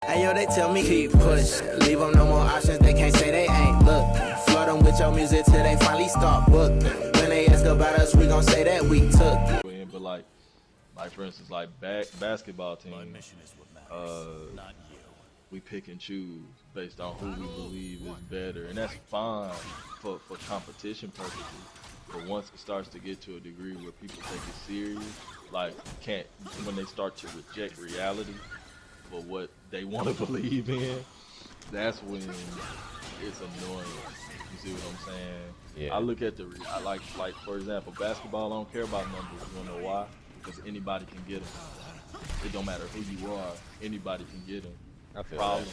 Hey yo, they tell me keep pushing. Leave them no more options, they can't say they ain't looking. Flood them with your music till they finally start booking. When they ask about us, we gon' say that we took it. But like for instance, like basketball team, we pick and choose based on who we believe is better, and that's fine for competition purposes. But once it starts to get to a degree where people take it serious, like when they start to reject reality for what they want to believe in, that's when it's annoying. You see what I'm saying? Yeah. I look at like for example, basketball. I don't care about numbers. You wanna know why? Because anybody can get them. It don't matter who you are. Anybody can get them. I feel Problem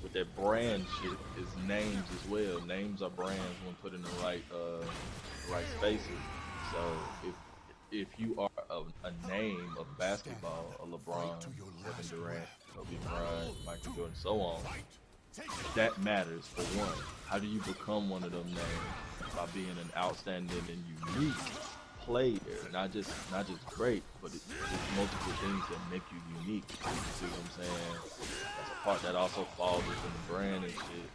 with that brand shit is names as well. Names are brands when put in the right spaces. So if you are a name of basketball, a LeBron, Kevin Durant, Kobe Bryant, Michael Jordan, so on, that matters for one. How do you become one of them names? By being an outstanding and unique player, not just great, but it's multiple things that make you unique. You see what I'm saying? That's a part that also falls within the brand and shit.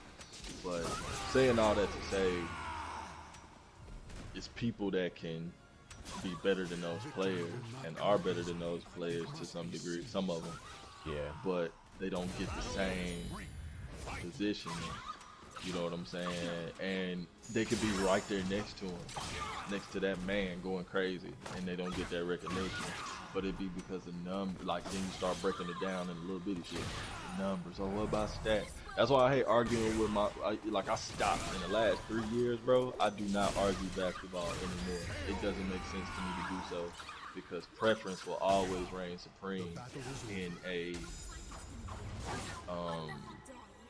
But saying all that to say, it's people that can be better than those players and are better than those players to some degree, some of them. Yeah. But they don't get the same position. You know what I'm saying? And they could be right there next to him, next to that man going crazy, and they don't get that recognition. But it'd be because the number, like then you start breaking it down in a little bitty shit. The numbers, oh, what about stats? That's why I hate arguing with I stopped in the last 3 years, bro. I do not argue basketball anymore. It doesn't make sense to me to do so because preference will always reign supreme in a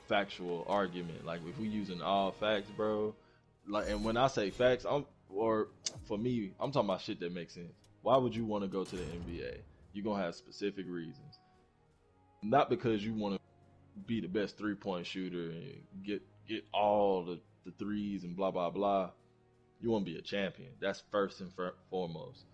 factual argument. Like if we using all facts, bro, like, and when I say facts, for me, I'm talking about shit that makes sense. Why would you want to go to the NBA? You're gonna have specific reasons, not because you want to be the best 3-point shooter and get all the threes and blah blah blah. You want to be a champion. That's first and foremost.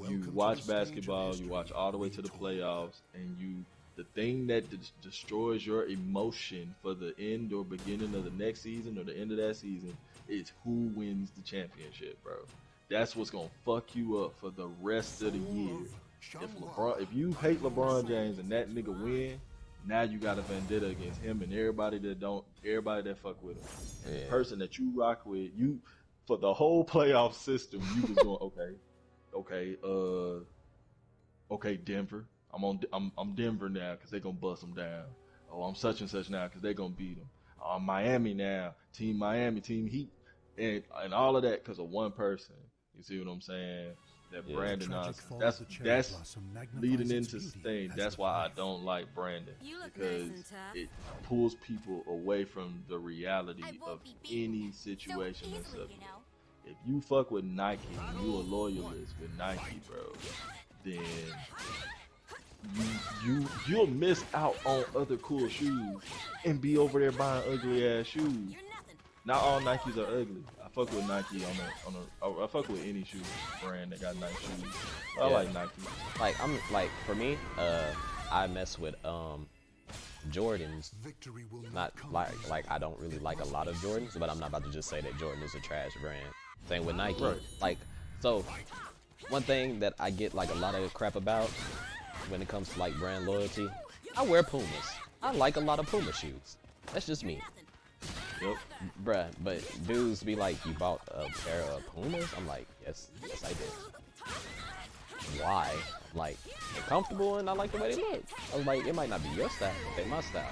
You watch basketball, you watch all the way to the playoffs, and the thing that destroys your emotion for the end or beginning of the next season or the end of that season is who wins the championship, bro. That's what's gonna fuck you up for the rest of the year. If you hate LeBron James and that nigga win, now you got a vendetta against him and everybody that fuck with him. And the person that you rock with, you for the whole playoff system, you was going, okay, Denver. I'm Denver now because they're gonna bust them down. Oh, I'm such and such now because they're gonna beat them. I'm Miami now, Team Miami, Team Heat, and all of that because of one person. You see what I'm saying? That Brandon nonsense. That's leading into this thing. That's why I don't like Brandon, because it pulls people away from the reality of any situation and stuff. If you fuck with Nike and you a loyalist with Nike, bro, then you'll miss out on other cool shoes and be over there buying ugly ass shoes. Not all Nikes are ugly. I fuck with Nike I fuck with any shoe brand that got nice shoes. I like Nike. For me, I mess with Jordans. Not like I don't really like a lot of Jordans, but I'm not about to just say that Jordan is a trash brand. Same with Nike. Right. So one thing that I get like a lot of crap about when it comes to like brand loyalty, I wear Pumas. I like a lot of Puma shoes. That's just me. Yep. Bruh, but dudes be like, you bought a pair of Pumas? I'm like, yes I did. Why? Like, they're comfortable and I like the way they look. I was like, it might not be your style, but they my style.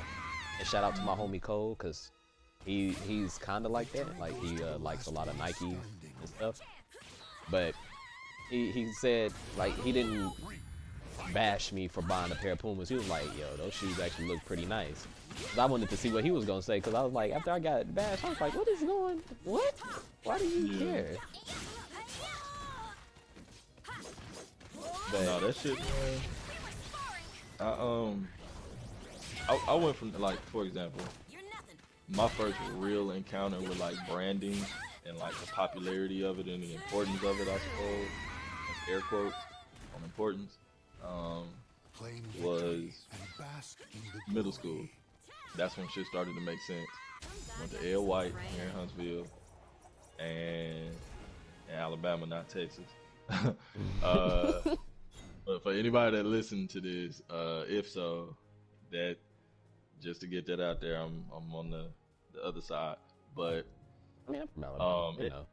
And shout out to my homie Cole, cause he's kinda like that. Like he likes a lot of Nike and stuff. But he said like he didn't bash me for buying a pair of Pumas. He was like, yo, those shoes actually look pretty nice. I wanted to see what he was gonna say, because I was like, after I got bashed, I was like, what? Why do you care? But no, that shit, man. I went from, like, for example, my first real encounter with like branding and like the popularity of it and the importance of it, I suppose, that's air quotes on importance, was middle school. That's when shit started to make sense. Went to Ed White here in Huntsville and in Alabama, not Texas. But for anybody that listened to this, if so, that just to get that out there, I'm on the other side. But I mean, I'm from Alabama, you know.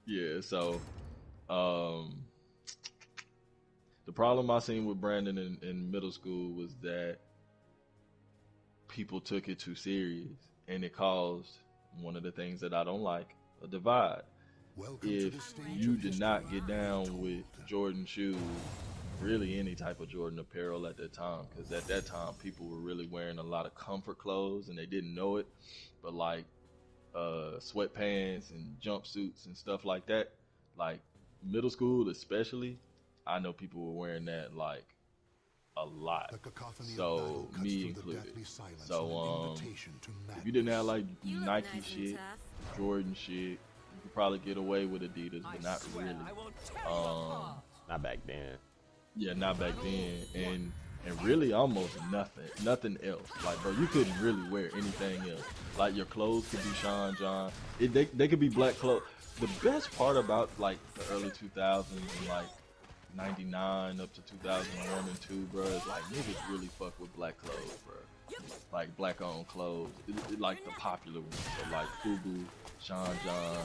Yeah, so the problem I seen with Brandon in middle school was that people took it too serious, and it caused one of the things that I don't like, a divide. If you did not get down with Jordan shoes, really any type of Jordan apparel at that time, because at that time people were really wearing a lot of comfort clothes and they didn't know it, but like sweatpants and jumpsuits and stuff like that, like middle school especially, I know people were wearing that like a lot, so me included. So if you didn't have like Nike shit, Jordan shit, you could probably get away with Adidas, but not really. Not back then. Yeah, not back then, and really almost nothing else. Like, bro, you couldn't really wear anything else. Like, your clothes could be Sean John. They could be black clothes. The best part about like the early 2000s and like 99 up to 2001 and 2, bro, is like niggas really fuck with black clothes, bro. Like black owned clothes, like the popular ones, so like Fubu, Sean John,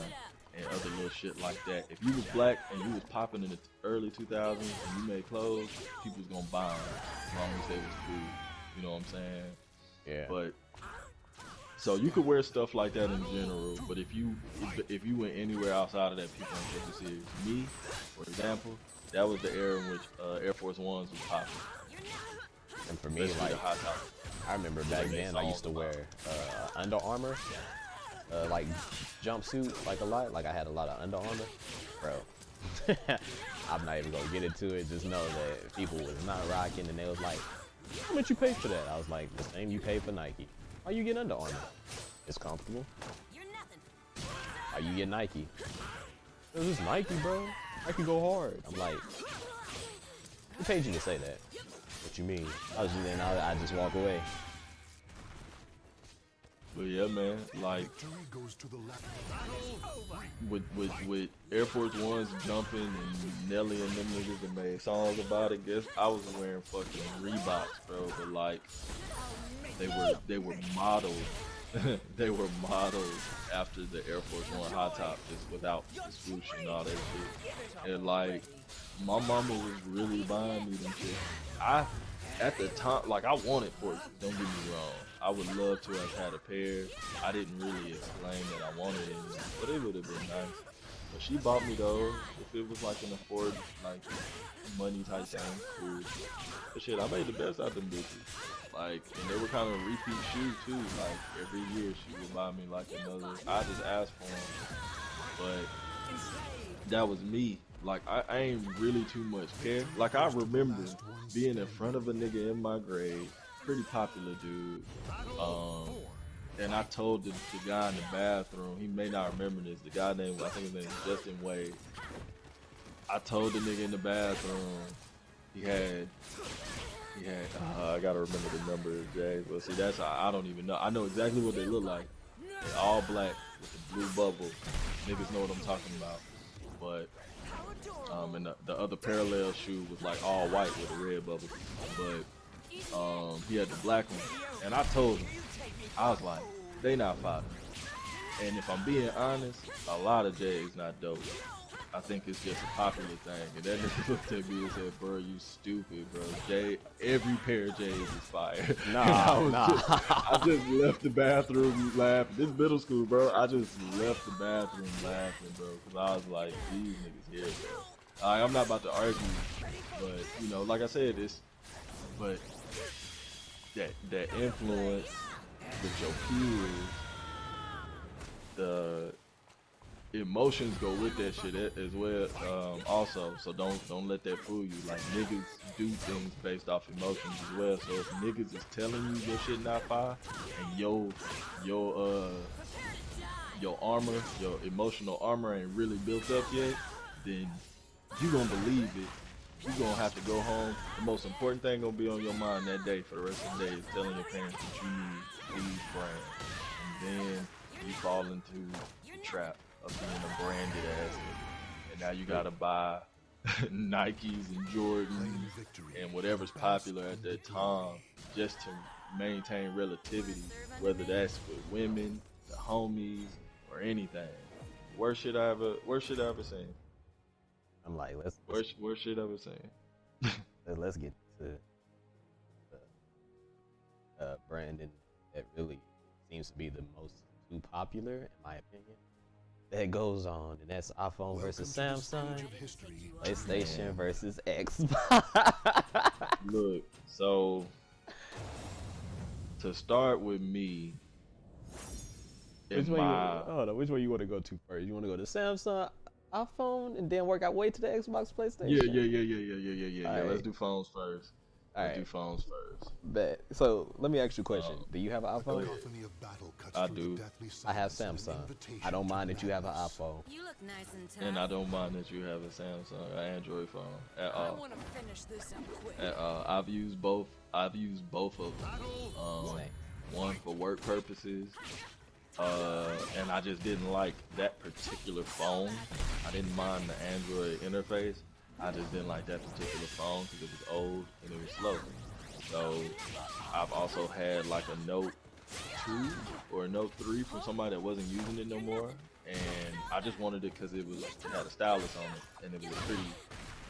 and other little shit like that. If you was black and you was popping in the early 2000s and you made clothes, people was gonna buy them as long as they was cool. You know what I'm saying? Yeah. But so you could wear stuff like that in general, but if you went anywhere outside of that, people don't take you serious. Me, for example, that was the era in which Air Force Ones was popping. And for me, like, I remember back then I used to wear Under Armour, like jumpsuit, like a lot. Like I had a lot of Under Armour, bro. I'm not even gonna get into it. Just know that people was not rocking, and they was like, "How much you pay for that?" I was like, "The same you pay for Nike. Why you get Under Armour? It's comfortable. Why you get Nike? This is Nike, bro. I can go hard." I'm like, who paid you to say that? What you mean? I just walk away. But yeah, man, like with Air Force Ones jumping and Nelly and them niggas that made songs about it, guess I was wearing fucking Reeboks, bro. But like they were modeled. They were modeled after the Air Force One high top, just without the swoosh and all that shit. And like my mama was really buying me them shit. At the time, like, I wanted Forces, don't get me wrong. I would love to have had a pair. I didn't really explain that I wanted it, but it would have been nice. But she bought me those. If it was like an afford, like, money type thing, cool. But shit, I made the best out of them bitches. Like, and they were kind of repeat shoes too. Like, every year she would buy me like another. I just asked for them. But that was me. Like, I ain't really too much care. Like, I remember being in front of a nigga in my grade, pretty popular dude. And I told the guy in the bathroom, he may not remember this, the guy named, I think his name is Justin Wade. I told the nigga in the bathroom, he had, I gotta remember the number of J's, but see, that's, I don't even know. I know exactly what they look like. They're all black with the blue bubble. Niggas know what I'm talking about. But, and the other parallel shoe was like all white with a red bubble. But, he had the black one. And I told him, I was like, they not fire. And if I'm being honest, a lot of J's not dope. I think it's just a popular thing. And that nigga looked at me and said, bro, you stupid, bro. Every pair of J's is fire. I just left the bathroom laughing. This middle school, bro. I just left the bathroom laughing, bro. Because I was like, these niggas here, bro. I'm not about to argue, but, you know, like I said, but that influence with your peers, the emotions go with that shit as well, also. So don't let that fool you. Like, niggas do things based off emotions as well. So if niggas is telling you your shit not fire, and your armor, your emotional armor ain't really built up yet, then you gonna believe it you're gonna have to go home. The most important thing gonna be on your mind that day for the rest of the day is telling your parents that you need these brands. And then you fall into the trap of being a branded ass nigga. And now you gotta buy Nikes and Jordans and whatever's popular at that time just to maintain relativity, whether that's with women, the homies, or anything. Worst shit I ever seen. I'm like, Worst shit I ever seen. let's get to the branding that really seems to be the most too popular, in my opinion. That goes on, and that's iPhone versus Samsung, PlayStation versus Xbox. Look, so to start with me, which way you want to go to first? You want to go to Samsung, iPhone, and then work our way to the Xbox, PlayStation? Yeah. Right. Let's do phones first. Let's do phones first. Bet. So let me ask you a question. Do you have an iPhone? I do. I have Samsung. I don't mind that you have an iPhone. You look nice and tough. And I don't mind that you have a Samsung, an Android phone at I all. want to finish this up quick. At all. I've used both of them. One for work purposes. And I just didn't like that particular phone. I didn't mind the Android interface. I just didn't like that particular phone because it was old and it was slow. So I've also had like a Note 2 or a Note 3 from somebody that wasn't using it no more, and I just wanted it because it had a stylus on it, and it was a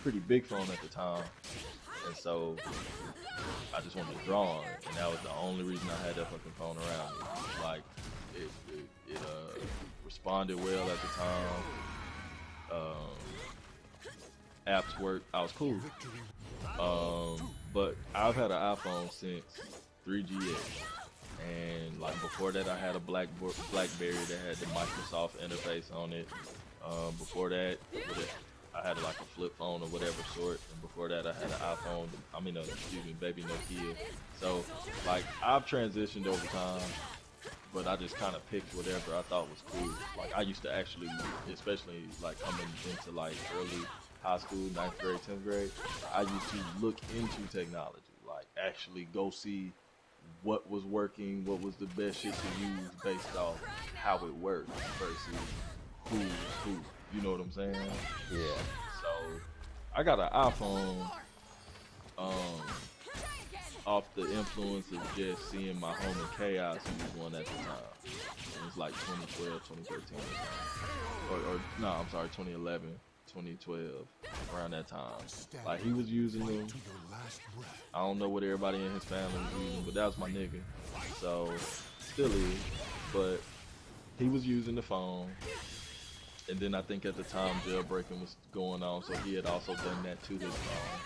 pretty big phone at the time, and so I just wanted to draw on it, and that was the only reason I had that fucking phone around me. Like it responded well at the time. Apps worked. I was cool. But I've had an iPhone since 3GS, and like before that I had a BlackBerry that had the Microsoft interface on it. Before that, I had like a flip phone or whatever sort, and before that I had an iPhone. Baby Nokia. So like I've transitioned over time, but I just kind of picked whatever I thought was cool. Like I used to actually, especially like coming into like early high school, 9th grade, 10th grade, I used to look into technology, like actually go see what was working, what was the best shit to use based off how it worked versus who. You know what I'm saying? Yeah. So I got an iPhone off the influence of just seeing my homie Chaos use one at the time. It was like 2012, 2013 or no, I'm sorry, 2011. 2012, around that time. Like he was using them. I don't know what everybody in his family was using, but that was my nigga. So still is, but he was using the phone. And then I think at the time jailbreaking was going on, so he had also done that to his phone.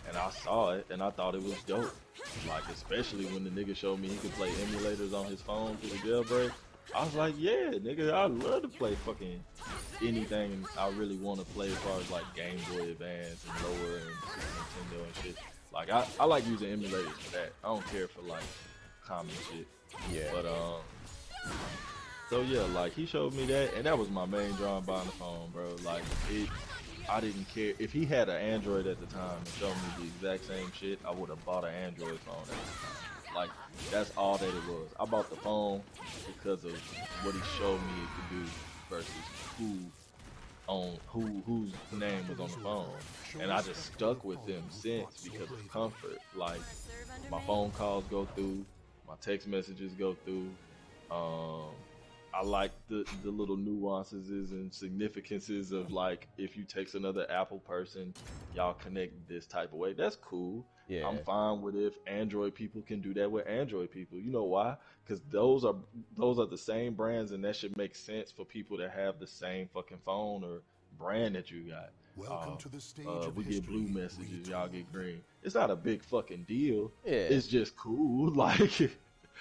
And I saw it and I thought it was dope. Like especially when the nigga showed me he could play emulators on his phone through the jailbreak. I was like, yeah, nigga, I'd love to play fucking anything I really want to play as far as like Game Boy Advance and lower and Super Nintendo and shit. Like I like using emulators for that. I don't care for like common shit. Yeah. But so yeah, like he showed me that, and that was my main drawing buying the phone, bro. Like I didn't care if he had an Android at the time and showed me the exact same shit. I would have bought an Android phone at the time. Like that's all that it was. I bought the phone because of what he showed me it could do versus whose name was on the phone, and I just stuck with them since because of comfort. Like my phone calls go through, my text messages go through. I like the little nuances and significances of like if you text another Apple person, y'all connect this type of way. That's cool. Yeah. I'm fine with if Android people can do that with Android people. You know why? Because those are the same brands, and that should make sense for people that have the same fucking phone or brand that you got. Welcome to the stage We get blue messages, y'all get green. It's not a big fucking deal. Yeah. It's just cool. Like,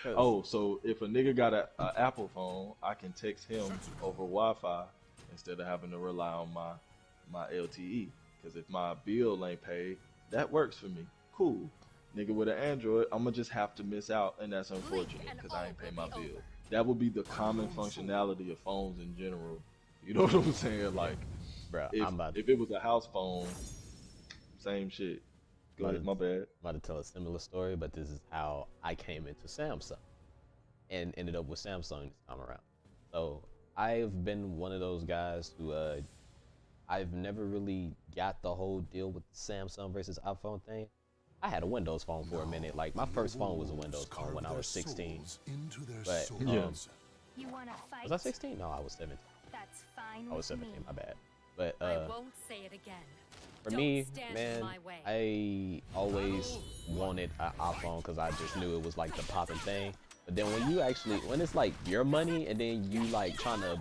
oh, so if a nigga got a Apple phone, I can text him over Wi-Fi instead of having to rely on my LTE. Because if my bill ain't paid, that works for me. Cool. Nigga with an Android, I'm gonna just have to miss out, and that's unfortunate because I ain't pay my bill. That would be the common functionality of phones in general. You know what I'm saying? Like, Bro, if it was a house phone, same shit. Go ahead, my bad. I'm about to tell a similar story, but this is how I came into Samsung and ended up with Samsung this time around. So I've been one of those guys who I've never really got the whole deal with the Samsung versus iPhone thing. I had a Windows phone for a minute. Like my first phone was a Windows phone when I was 16. But You wanna fight? was I 16? No, I was 17. That's fine. I was with 17. me. My bad. But I won't say it again. for Don't me, stand in man, my way. I always wanted an iPhone because I just knew it was like the popping thing. But then when it's like your money and then you like trying to,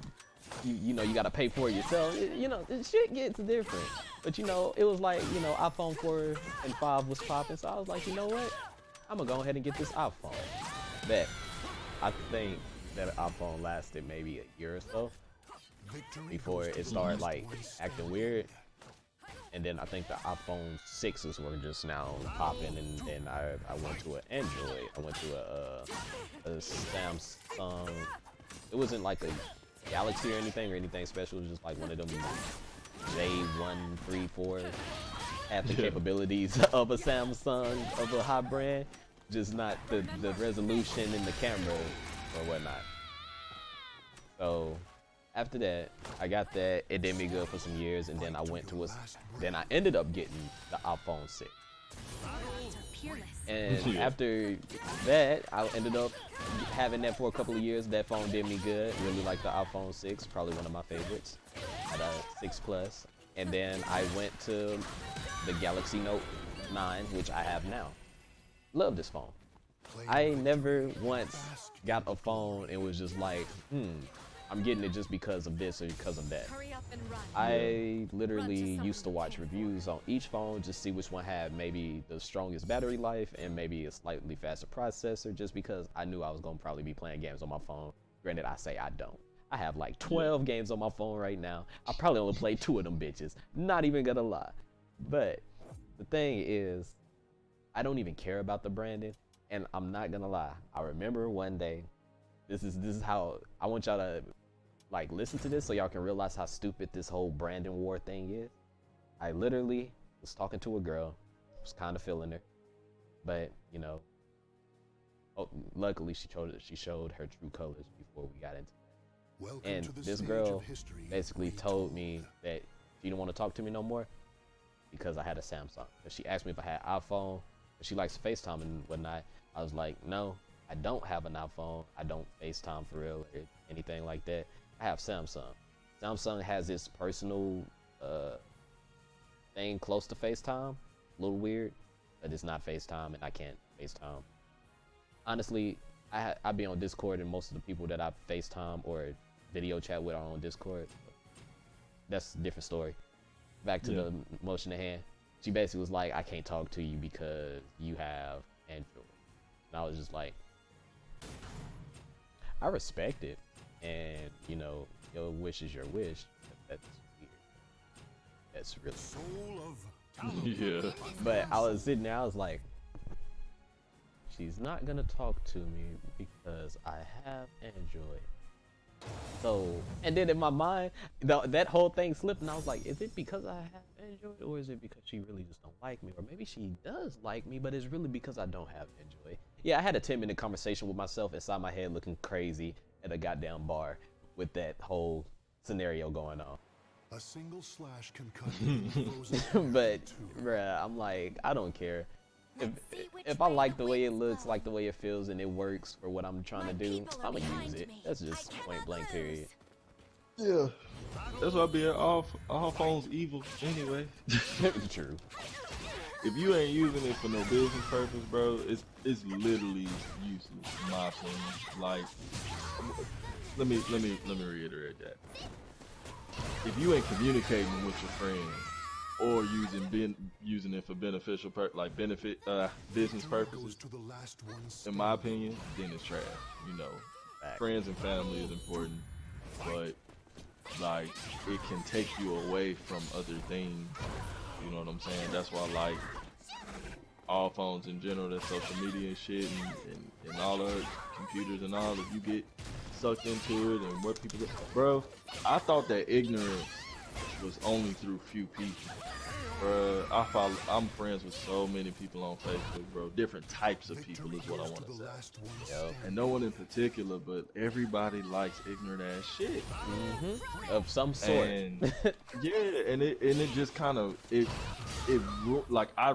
you know, you gotta pay for it yourself. You know, the shit gets different. But you know, it was like, you know, iPhone 4 and 5 was popping, so I was like, you know what? I'm gonna go ahead and get this iPhone. That I think that iPhone lasted maybe a year or so before it started like acting weird. And then I think the iPhone 6s were just now popping, and then I went to an Android. I went to a Samsung. It wasn't like a Galaxy or anything special. It was just like one of them J134. Had the capabilities of a Samsung, of a high brand, just not the resolution in the camera or whatnot. So after that, I got that. It did me good for some years, and then I ended up getting the iPhone 6. And after that, I ended up having that for a couple of years. That phone did me good. Really like the iPhone 6, probably one of my favorites. Had a 6 Plus. And then I went to the Galaxy Note 9, which I have now. Love this phone. I never once got a phone and was just like, I'm getting it just because of this or because of that. Hurry up and run. I literally used to watch reviews on each phone, just see which one had maybe the strongest battery life and maybe a slightly faster processor, just because I knew I was gonna probably be playing games on my phone. Granted, I say I don't. I have like 12 games on my phone right now. I probably only play 2 of them bitches. Not even gonna lie. But the thing is, I don't even care about the branding, and I'm not gonna lie. I remember one day, this is how I want y'all to like listen to this so y'all can realize how stupid this whole branding war thing is. I literally was talking to a girl, was kind of feeling her, but you know, luckily she showed her true colors before we got into it. And this girl basically told me that she didn't want to talk to me no more because I had a Samsung. She asked me if I had iPhone. She likes FaceTime and whatnot. I was like, no, I don't have an iPhone. I don't FaceTime for real or anything like that. I have Samsung. Samsung has this personal thing close to FaceTime. A little weird, but it's not FaceTime and I can't FaceTime. Honestly, I be on Discord and most of the people that I FaceTime or video chat with are on Discord. That's a different story. Back to the motion at hand. She basically was like, I can't talk to you because you have Android. And I was just like, I respect it. And, you know, your wish is your wish. That's weird. That's really weird. Yeah. But I was sitting there, I was like, she's not gonna talk to me because I have Android. So, and then in my mind, that whole thing slipped, and I was like, is it because I have Android, or is it because she really just don't like me? Or maybe she does like me, but it's really because I don't have Android. Yeah, I had a 10-minute conversation with myself inside my head looking crazy at a goddamn bar with that whole scenario going on. A single slash can cut But, bruh, I'm like, I don't care. If I like the way it looks, like the way it feels, and it works for what I'm trying to do, I'm gonna use it. That's just point blank period. Yeah. That's why being all phones evil anyway. True. If you ain't using it for no business purpose, bro, it's literally useless, in my opinion. Like, let me reiterate that. If you ain't communicating with your friends or using it for beneficial business purposes, in my opinion, then it's trash. You know, friends and family is important, but like it can take you away from other things. You know what I'm saying? That's why I like all phones in general, that social media and shit, and all the computers and all. If you get sucked into it and what people do, bro, I thought that ignorance was only through few people. I'm friends with so many people on Facebook, bro. Different types of people is what I want to say. Yo. And no one in particular, but everybody likes ignorant ass shit. Of some sort. And yeah, and it just kind of like I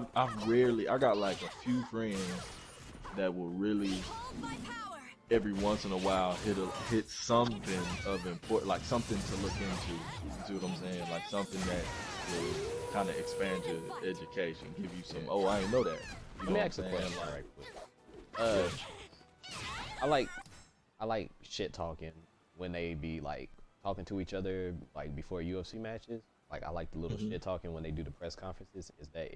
got like a few friends that will really every once in a while hit something of important, like something to look into. You see what I'm saying? Like something that will kind of expand your education, give you some. Oh, I didn't know that. You Let know me what ask a I'm saying? question Like, right quick. I like shit talking when they be like talking to each other like before UFC matches. Like I like the little shit talking when they do the press conferences. Is that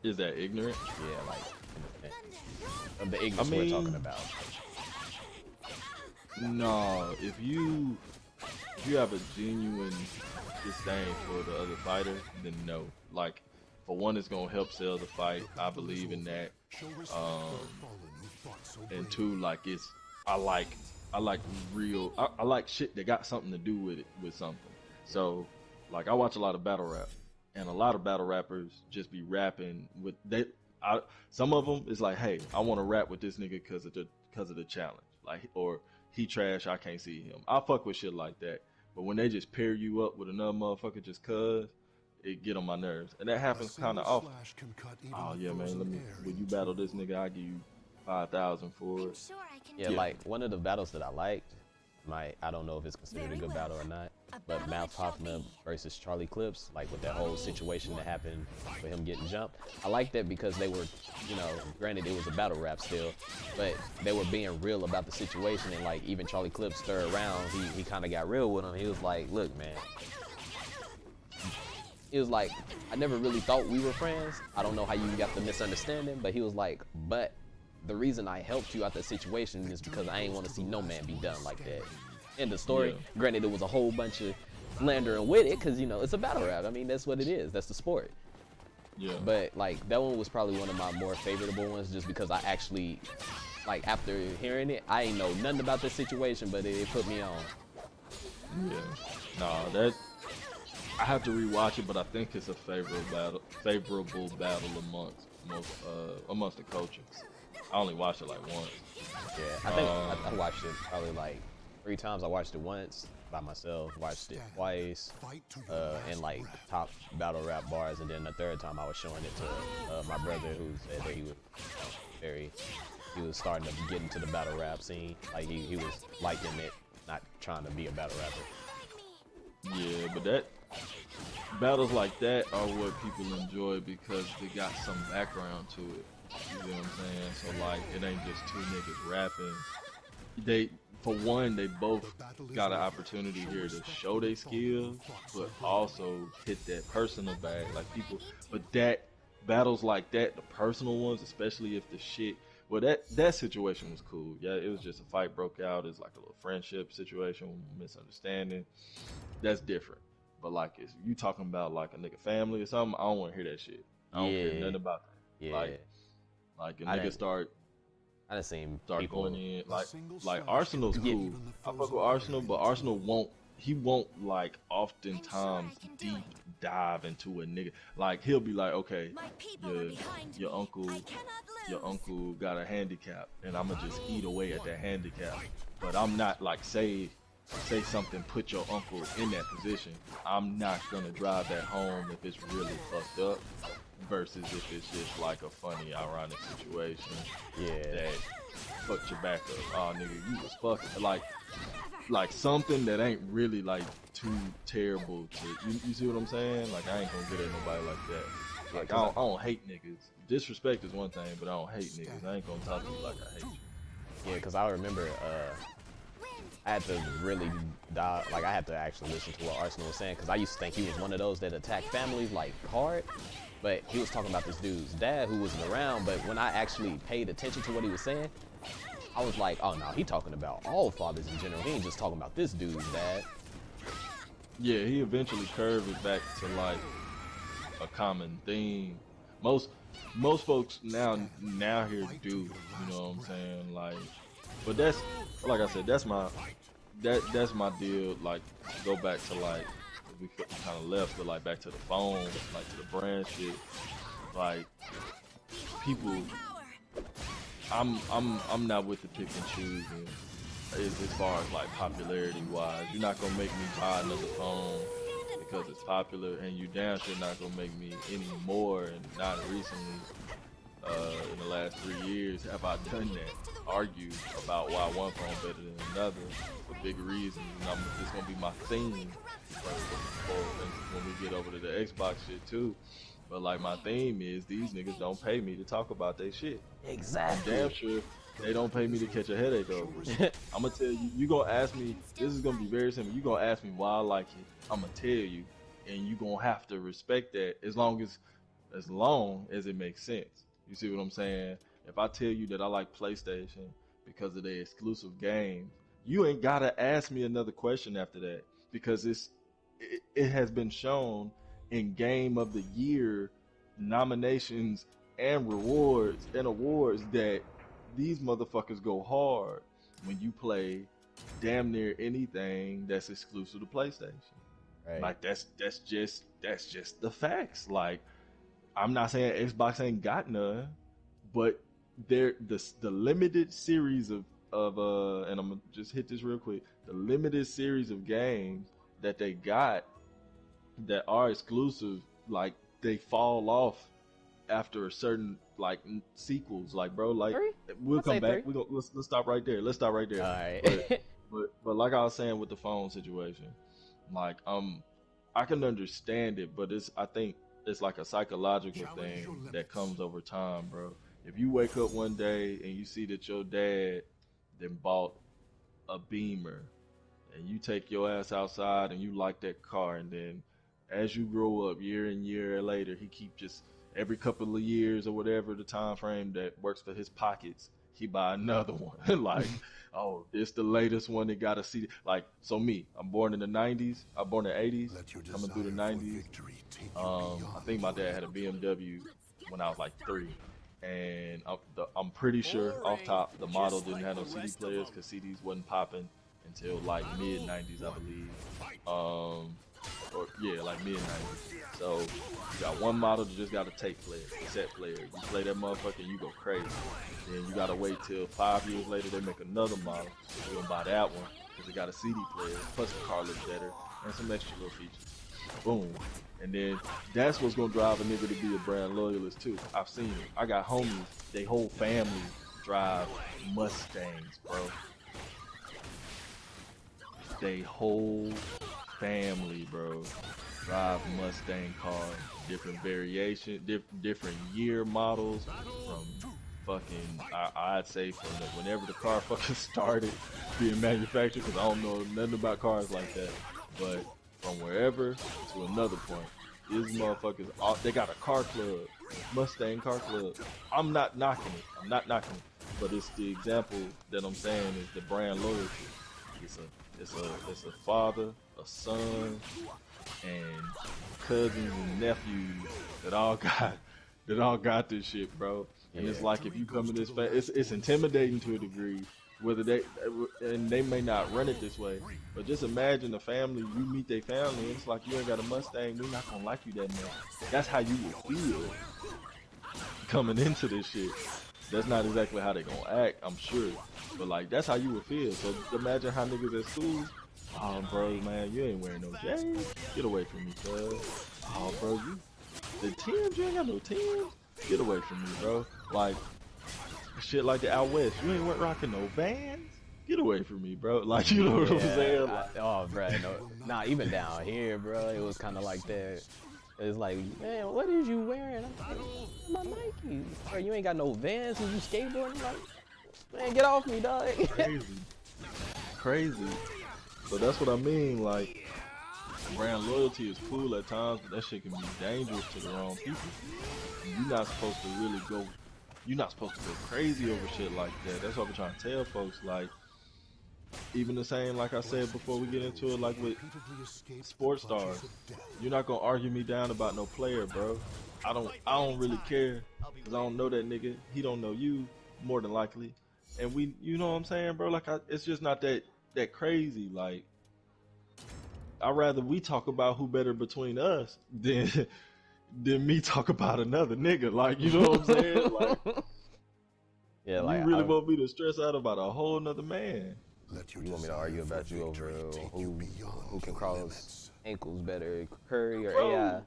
is that ignorant? yeah, like in the sense of the ignorance we're talking about? No, if you have a genuine disdain for the other fighter, then no. Like, for one, it's gonna help sell the fight. I believe in that. And two, like I like real. I like shit that got something to do with something. So, like, I watch a lot of battle rap, and a lot of battle rappers just be rapping with some of them is like, hey, I want to rap with this nigga because of the challenge, like, or he trash, I can't see him. I fuck with shit like that. But when they just pair you up with another motherfucker just cuz, it get on my nerves. And that happens kind of often. Oh yeah, man, when you battle this nigga, I'll give you 5,000 for it. Yeah, like one of the battles that I liked, I don't know if it's considered a good battle or not, but Mouth Hoffman versus Charlie Clips, like with that whole situation that happened with him getting jumped. I liked that because they were, you know, granted it was a battle rap still, but they were being real about the situation, and like even Charlie Clips stirred around, he kind of got real with him. He was like, look, man, it was like, I never really thought we were friends. I don't know how you got the misunderstanding, but he was like, but the reason I helped you out that situation is because I ain't want to see no man be done like that. End of story. Yeah. Granted, it was a whole bunch of slandering with it, because, you know, it's a battle rap. I mean, that's what it is. That's the sport. Yeah. But, like, that one was probably one of my more favorable ones, just because I actually, like, after hearing it, I ain't know nothing about this situation, but it put me on. Yeah. Nah, that I have to rewatch it, but I think it's a favorable battle amongst the coaches. I only watched it like once. Yeah, I think I watched it probably like 3 times. I watched it once by myself, watched it twice in like top battle rap bars, and then the third time I was showing it to my brother, who said that he was he was starting to get into the battle rap scene. Like he was liking it, not trying to be a battle rapper. Yeah, but battles like that are what people enjoy because they got some background to it. You know what I'm saying? So like, it ain't just 2 niggas rapping. For one, they both got an opportunity here to show their skills, but also hit that personal bag. Like people, but battles like that, the personal ones, especially if the shit. Well, that situation was cool. Yeah, it was just a fight broke out. It's like a little friendship situation, misunderstanding. That's different. But like, if you talking about like a nigga family or something, I don't want to hear that shit. I don't care nothing about that. Yeah. Like a nigga start seen people going in like Arsenal's cool. I fuck with Arsenal, but Arsenal won't like oftentimes deep dive into a nigga. Like he'll be like, okay, your uncle got a handicap, and I'ma just eat away at that handicap. But I'm not like say something, put your uncle in that position. I'm not gonna drive that home if it's really fucked up. Versus if it's just like a funny, ironic situation that fucked your back up. Oh, nigga, you was fucking like something that ain't really like too terrible to you see what I'm saying? Like I ain't gonna get at nobody like that. Like I don't hate niggas. Disrespect is one thing, but I don't hate niggas. I ain't gonna talk to you like I hate you. Yeah, because I remember I had to really dive, like I had to actually listen to what Arsenal was saying, because I used to think he was one of those that attacked families like hard. But he was talking about this dude's dad who wasn't around, but when I actually paid attention to what he was saying, I was like, oh no, he talking about all fathers in general. He ain't just talking about this dude's dad. Yeah, he eventually curved it back to like a common theme. Most folks now here do, you know what I'm saying? Like, but that's, like I said, that's my deal. Like, go back to like we kind of left, but like back to the phone, like to the brand shit. Like people, I'm not with the pick and choose. As far as like popularity wise, you're not gonna make me buy another phone because it's popular, and you damn sure not gonna make me any more. And not recently, in the last 3 years, have I done that. Argue about why one phone better than another for big reasons, and it's gonna be my theme for when we get over to the Xbox shit too. But like my theme is these niggas don't pay me to talk about their shit. Exactly. I'm damn sure they don't pay me to catch a headache over it. I'm gonna tell you, you gonna ask me, this is gonna be very simple. You gonna ask me why I like it. I'm gonna tell you, and you gonna have to respect that as long as it makes sense. You see what I'm saying? If I tell you that I like PlayStation because of their exclusive games, you ain't gotta ask me another question after that, because it has been shown in Game of the Year nominations and awards that these motherfuckers go hard when you play damn near anything that's exclusive to PlayStation. Right. Like that's just the facts. Like, I'm not saying Xbox ain't got none, but the limited series of and I'm gonna just hit this real quick. The limited series of games that they got that are exclusive, like they fall off after a certain like sequels. Like, bro, like we'll come back. Let's stop right there. Let's stop right there. All right. But like I was saying with the phone situation, like I can understand it, but I think it's like a psychological thing that comes over time, bro. If you wake up one day and you see that your dad then bought a Beamer, and you take your ass outside and you like that car, and then as you grow up year and year later, he keep just every couple of years or whatever the time frame that works for his pockets, he buy another one. Like, oh, this the latest one that got a CD. Like, so me, I'm born in the 90s. I'm born in the 80s, coming through the 90s. I think my dad had a BMW when I was like 3. And I'm pretty sure off top the model didn't have no CD players because CDs wasn't popping until like mid 90s, I believe. Or yeah, like mid 90s. So you got one model that just got a tape player, cassette player. You play that motherfucker, you go crazy. Then you gotta wait till 5 years later they make another model. So you're gonna buy that one because it got a CD player, plus the car looks better and some extra little features. Boom. And then that's what's gonna drive a nigga to be a brand loyalist too. I've seen it. I got homies, they whole family drive Mustangs, bro. They whole family, bro, drive Mustang cars, different variation, different year models, from fucking, I'd say from whenever the car fucking started being manufactured, because I don't know nothing about cars like that, but from wherever to another point, these motherfuckers, they got a car club, Mustang car club. I'm not knocking it, but it's the example that I'm saying is the brand loyalty. It's a father, a son, and cousins and nephews that all got this shit, bro. And it's like, if you come in this, it's intimidating to a degree. Whether they may not run it this way, but just imagine a family. You meet their family, and it's like, you ain't got a Mustang. We're not gonna like you that much. That's how you will feel coming into this shit. That's not exactly how they gonna act, I'm sure, but like that's how you would feel. So imagine how niggas at school, oh bro, man, you ain't wearing no J's. Get away from me, cuz. Oh bro, the Timbs, you ain't got no Timbs. Get away from me, bro. Like shit like the out west, you ain't rocking no Vans. Get away from me, bro. Like, you know what I'm saying? Like, bro, nah, even down here, bro, it was kind of like that. It's like, man, what is you wearing? I'm like, my Nike. Bro, you ain't got no Vans and you skateboarding? Like, man, get off me, dog. Crazy. But that's what I mean. Like, brand loyalty is cool at times, but that shit can be dangerous to the wrong people. And you're not supposed to really go. You're not supposed to go crazy over shit like that. That's what I'm trying to tell folks. Like, even the same, like I said before we get into it, like with sports stars, you're not gonna argue me down about no player, bro. I don't really care, because I don't know that nigga. He don't know you, more than likely. And you know what I'm saying, bro? Like, it's just not that crazy. Like, I'd rather we talk about who better between us than me talk about another nigga. Like, you know what I'm saying? Like, Yeah, you like really want me to stress out about a whole nother man? Let your you want me to desire argue for about you over victory take you beyond who can your cross limits. ankles better, Curry or Bro, AI?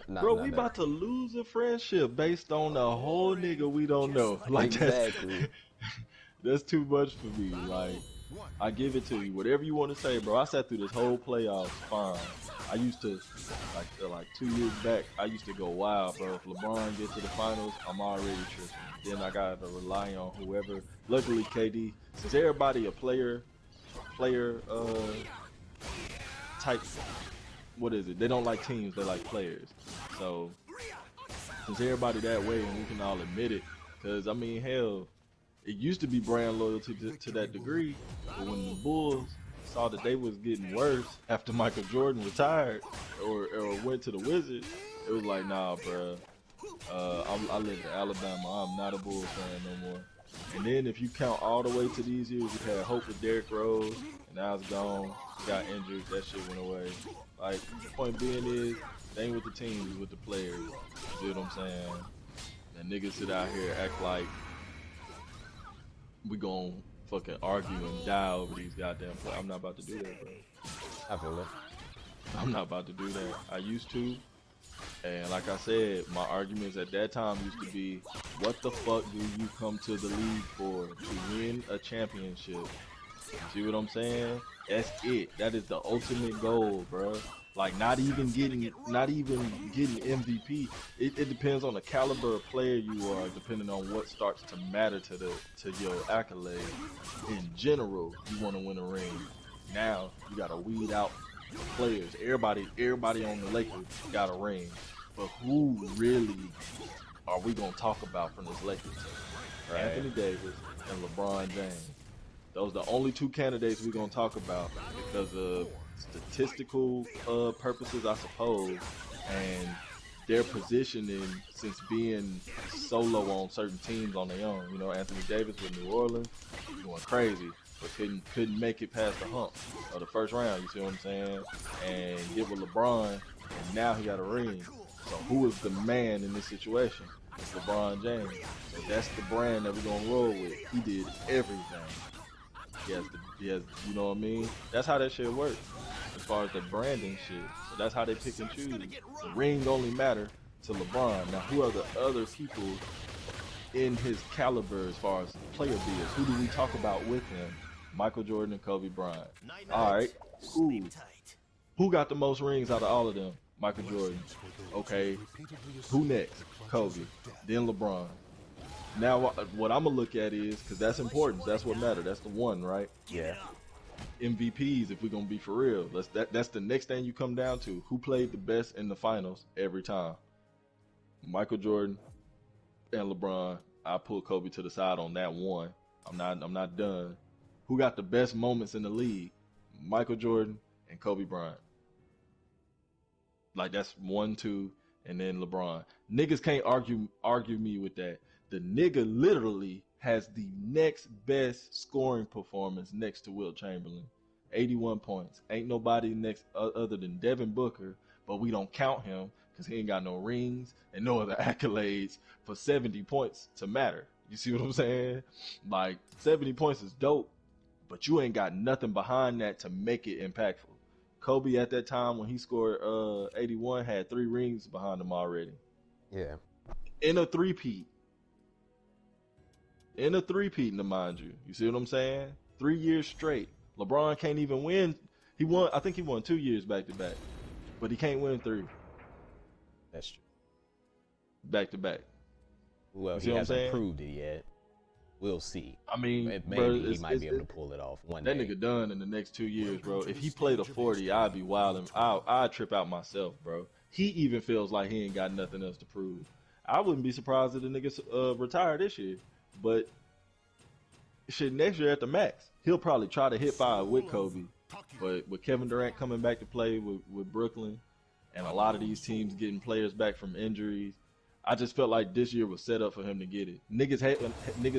Nah, Bro, nah, we nah. about to lose a friendship based on a whole nigga we don't know. Like, Exactly. that's too much for me. Like, I give it to you. Whatever you want to say, bro. I sat through this whole playoffs fine. I used to, like 2 years back, I used to go wild, bro. If LeBron gets to the finals, I'm already tripping. Then I got to rely on whoever. Luckily, KD, since everybody a player type, what is it? They don't like teams, they like players. So, since everybody that way, and we can all admit it, because, I mean, hell, it used to be brand loyalty to that degree, but when the Bulls saw that they was getting worse after Michael Jordan retired or went to the Wizards, it was like, nah, bro. I live in Alabama. I'm not a Bulls fan no more. And then if you count all the way to these years, you had hope with Derrick Rose, and now it's gone. He got injured. That shit went away. Like, the point being is, they ain't with the team, it's with the players. You see what I'm saying? And niggas sit out here act like we gon' fucking argue and die over these goddamn plays. I'm not about to do that, bro. I feel it. I'm not about to do that. I used to, and like I said, my arguments at that time used to be, what the fuck do you come to the league for? To win a championship. See what I'm saying? That's it. That is the ultimate goal, bro. Like, not even getting MVP. It depends on the caliber of player you are, depending on what starts to matter to your accolade. In general, you want to win a ring. Now you gotta weed out players. Everybody on the Lakers got a ring, but who really are we gonna talk about from this Lakers team? Right. Anthony Davis and LeBron James. Those are the only two candidates we're gonna talk about because of statistical purposes, I suppose, and their positioning since being solo on certain teams on their own. You know, Anthony Davis with New Orleans going crazy, but couldn't make it past the hump of the first round. You see what I'm saying? And get with LeBron, and now he got a ring. So who is the man in this situation? It's LeBron James. So that's the brand that we're gonna roll with. He did everything. He has, you know what I mean? That's how that shit works as far as the branding shit. So that's how they pick and choose. The ring only matter to LeBron. Now, who are the other people in his caliber as far as player bids? Who do we talk about with him? Michael Jordan and Kobe Bryant. All right, cool. Who got the most rings out of all of them? Michael Jordan. Okay, who next? Kobe. Then LeBron. Now, what I'm going to look at is, because that's important, that's what matters, that's the one, right? Yeah. MVPs, if we're going to be for real. That's the next thing you come down to. Who played the best in the finals every time? Michael Jordan and LeBron. I pull Kobe to the side on that one. I'm not done. Who got the best moments in the league? Michael Jordan and Kobe Bryant. Like, that's 1, 2, and then LeBron. Niggas can't argue me with that. The nigga literally has the next best scoring performance next to Wilt Chamberlain. 81 points. Ain't nobody next other than Devin Booker, but we don't count him because he ain't got no rings and no other accolades for 70 points to matter. You see what I'm saying? Like, 70 points is dope, but you ain't got nothing behind that to make it impactful. Kobe at that time when he scored 81 had 3 rings behind him already. Yeah. In a three-peat, to mind you. You see what I'm saying? 3 years straight. LeBron can't even win. I think he won 2 years back to back, but he can't win 3 That's true. back to back. Well, see he what I'm hasn't saying? proved it yet. We'll see. I mean, Maybe bro, he might be able to pull it off one that day. nigga done in the next 2 years, bro. If he played a 40, I'd be wild. I'd trip out myself, bro. He even feels like he ain't got nothing else to prove. I wouldn't be surprised if the nigga retire this year. But shit, next year at the max, he'll probably try to hit 5 with Kobe. But with Kevin Durant coming back to play with Brooklyn, and a lot of these teams getting players back from injuries, I just felt like this year was set up for him to get it. Niggas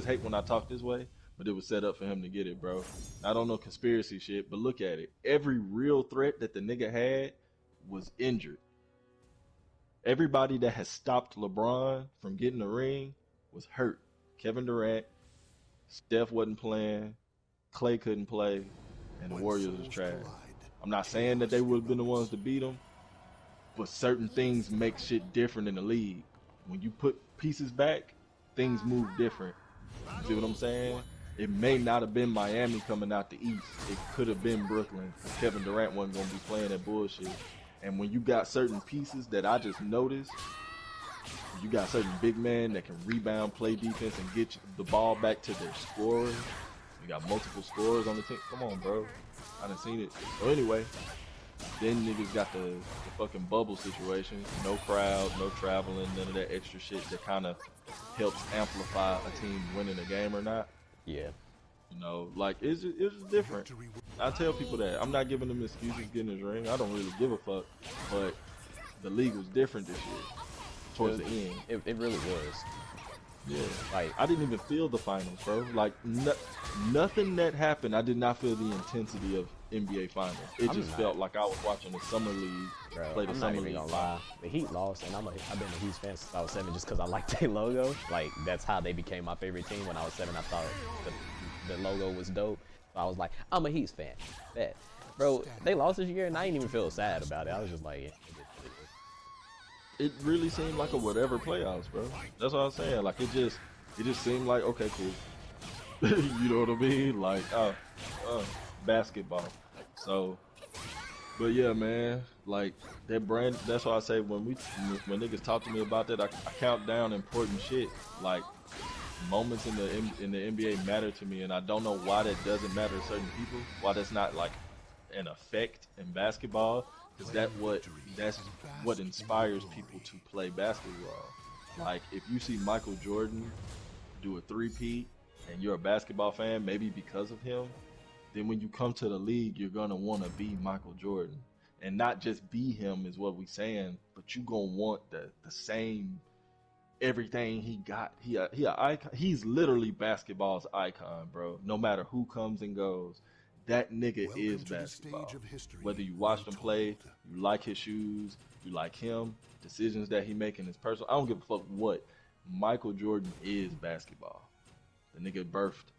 hate when I talk this way, but it was set up for him to get it, bro. I don't know conspiracy shit, but look at it. Every real threat that the nigga had was injured. Everybody that has stopped LeBron from getting the ring was hurt. Kevin Durant, Steph wasn't playing, Clay couldn't play, and the Warriors was trash. I'm not saying that they would have been the ones to beat them, but certain things make shit different in the league. When you put pieces back, things move different. You see what I'm saying? It may not have been Miami coming out the East. It could have been Brooklyn. Kevin Durant wasn't going to be playing that bullshit. And when you got certain pieces that I just noticed, you got certain big men that can rebound, play defense, and get the ball back to their scorers. You got multiple scorers on the team. Come on, bro. I done seen it. So anyway, then niggas got the fucking bubble situation. No crowd, no traveling, none of that extra shit that kind of helps amplify a team winning a game or not. Yeah. You know, like, it's just different. I tell people that. I'm not giving them excuses getting his ring. I don't really give a fuck. But the league was different this year. Towards the end. It really was. Yeah. Like, I didn't even feel the finals, bro. Like, nothing that happened, I did not feel the intensity of NBA finals. It just felt like I was watching the summer league play the I'm summer not even league. gonna lie. The Heat lost, and I've been a Heat fan since I was 7 just because I liked their logo. Like, that's how they became my favorite team. When I was 7, I thought the logo was dope. So I was like, I'm a Heat fan. That, bro, they lost this year, and I didn't even feel sad about it. I was just like, yeah. It really seemed like a whatever playoffs, bro. That's what I'm saying. Like, it just seemed like, okay, cool. You know what I mean? Like, basketball. So, but yeah, man. Like, that brand. That's why I say when niggas talk to me about that, I count down important shit. Like, moments in the NBA matter to me, and I don't know why that doesn't matter to certain people. Why that's not like an effect in basketball. Because that's what inspires people to play basketball. Like, if you see Michael Jordan do a three-peat and you're a basketball fan, maybe because of him, then when you come to the league, you're going to want to be Michael Jordan. And not just be him is what we saying, but you going to want the same everything he got. He a icon. He's literally basketball's icon, bro. No matter who comes and goes. That nigga is basketball. Whether you watch him play, you like his shoes, you like him, decisions that he make in his personal, I don't give a fuck what. Michael Jordan is basketball. The nigga birthed.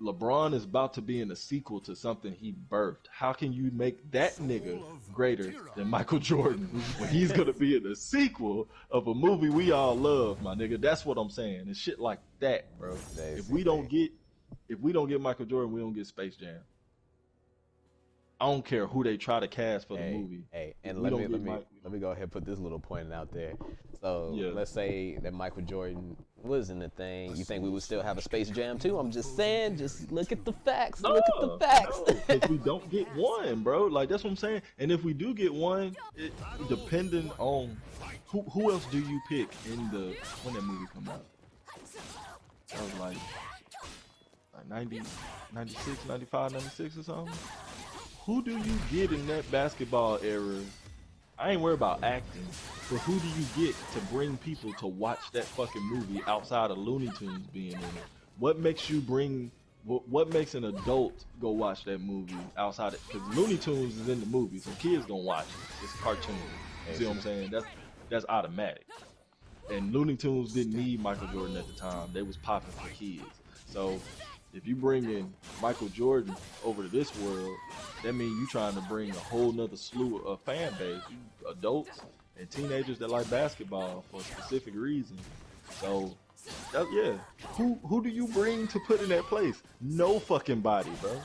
LeBron is about to be in a sequel to something he birthed. How can you make that nigga greater than Michael Jordan when he's gonna be in a sequel of a movie we all love, my nigga? That's what I'm saying. It's shit like that, bro. If we don't get Michael Jordan, we don't get Space Jam. I don't care who they try to cast for the movie. Hey, and let me go ahead and put this little point out there. So let's say that Michael Jordan was in the thing. You think we would still have a Space Jam too? I'm just saying, just look at the facts. Look at the facts. Because we don't get one, bro. Like, that's what I'm saying. And if we do get one, depending on who else do you pick when that movie come out? That was like 90, 96, 95, 96 or something. Who do you get in that basketball era? I ain't worried about acting, but who do you get to bring people to watch that fucking movie outside of Looney Tunes being in it? What makes an adult go watch that movie outside of, because Looney Tunes is in the movie, so kids gonna watch it. It's a cartoon. You see what I'm saying? That's automatic. And Looney Tunes didn't need Michael Jordan at the time. They was popping for kids. So if you bring in Michael Jordan over to this world, that means you trying to bring a whole nother slew of fan base. You adults and teenagers that like basketball for a specific reason. So, who do you bring to put in that place? No fucking body, bro.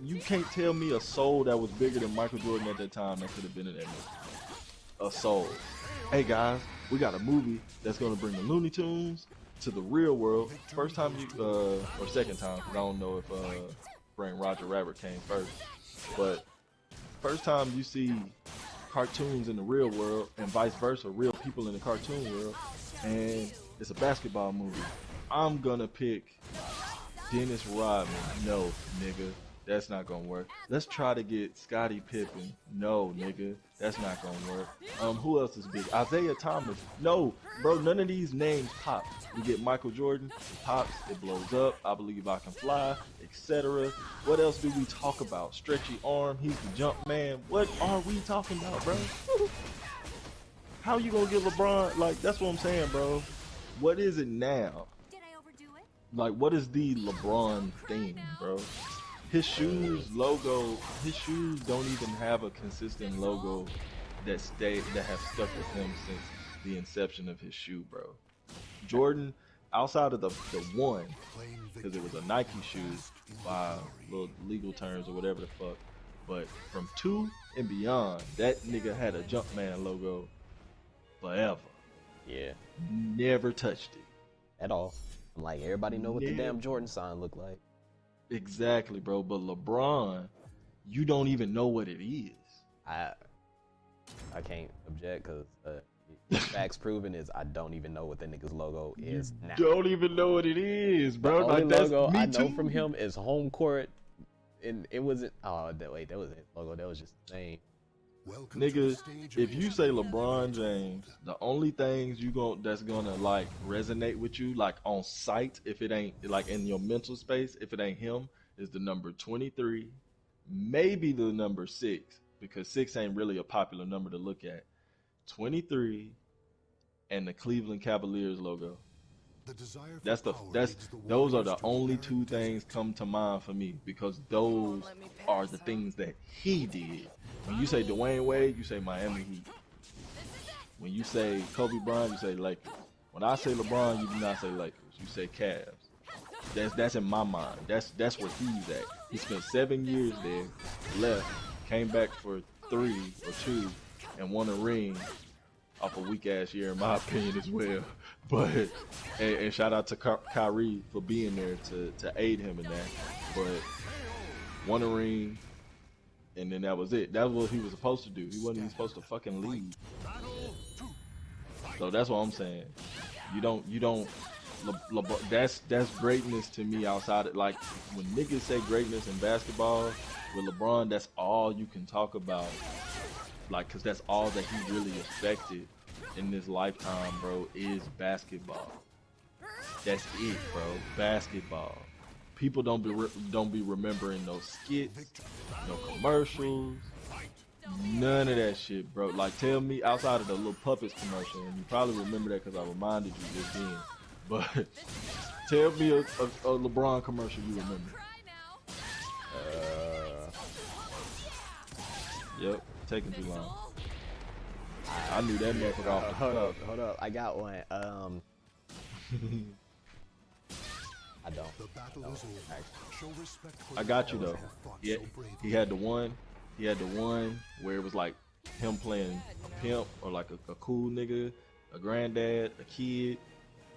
You can't tell me a soul that was bigger than Michael Jordan at that time that could have been in that movie. A soul. Hey guys, we got a movie that's gonna bring the Looney Tunes to the real world. First time or second time, because I don't know if bring Roger Rabbit came first, but first time you see cartoons in the real world and vice versa, real people in the cartoon world, and it's a basketball movie. I'm gonna pick Dennis Rodman. No, nigga. That's not gonna work. Let's try to get Scottie Pippen. No, nigga, that's not gonna work. Who else is big? Isaiah Thomas. No, bro, none of these names pop. We get Michael Jordan, it pops, it blows up. I Believe I Can Fly, etc. What else do we talk about? Stretchy arm, he's the jump man. What are we talking about, bro? How you gonna get LeBron? Like, that's what I'm saying, bro. What is it now? Did I overdo it? Like, what is the LeBron thing, bro? His shoes logo, his shoes don't even have a consistent logo that have stuck with him since the inception of his shoe, bro. Jordan, outside of the one, because it was a Nike shoe by little legal terms or whatever the fuck, but from 2 and beyond, that nigga had a Jumpman logo forever. Yeah. Never touched it. At all. I'm like, everybody know what the damn Jordan sign look like. Exactly, bro. But LeBron, you don't even know what it is. I can't object because facts proven is I don't even know what the nigga's logo is now. Don't even know what it is, bro. The only Like, that's logo me I know too. from him is home court, and it wasn't. Oh, wait, that wasn't his logo. That was just the name. Nigga, if you say LeBron James, the only things that's gonna like resonate with you, like on sight, if it ain't like in your mental space, if it ain't him, is the number 23, maybe the number 6, because 6 ain't really a popular number to look at. 23 and the Cleveland Cavaliers logo. Those are the only 2 things come to mind for me, because those are the things that he did. When you say Dwayne Wade, you say Miami Heat. When you say Kobe Bryant, you say Lakers. When I say LeBron, you do not say Lakers. You say Cavs. That's in my mind. That's where he's at. He spent 7 years there, left, came back for 3 or 2, and won a ring off a weak ass year, in my opinion, as well. But and shout out to Kyrie for being there to aid him in that. But won a ring, and then that was it. That was what he was supposed to do. He wasn't even supposed to fucking leave. So that's what I'm saying. You don't. That's greatness to me. Outside of, like, when niggas say greatness in basketball with LeBron, that's all you can talk about. Like, cause that's all that he really affected in this lifetime, bro, is basketball. That's it, bro. Basketball. People don't be remembering no skits, no commercials, none of that shit, bro. Like, tell me, outside of the little Puppets commercial, and you probably remember that because I reminded you just then. But tell me a LeBron commercial you remember. Yep, taking too long. I knew that method off the cuff. Hold up, I got one. I don't. I got you though. Yeah, he had the one. He had the one where it was like him playing a pimp or like a cool nigga, a granddad, a kid.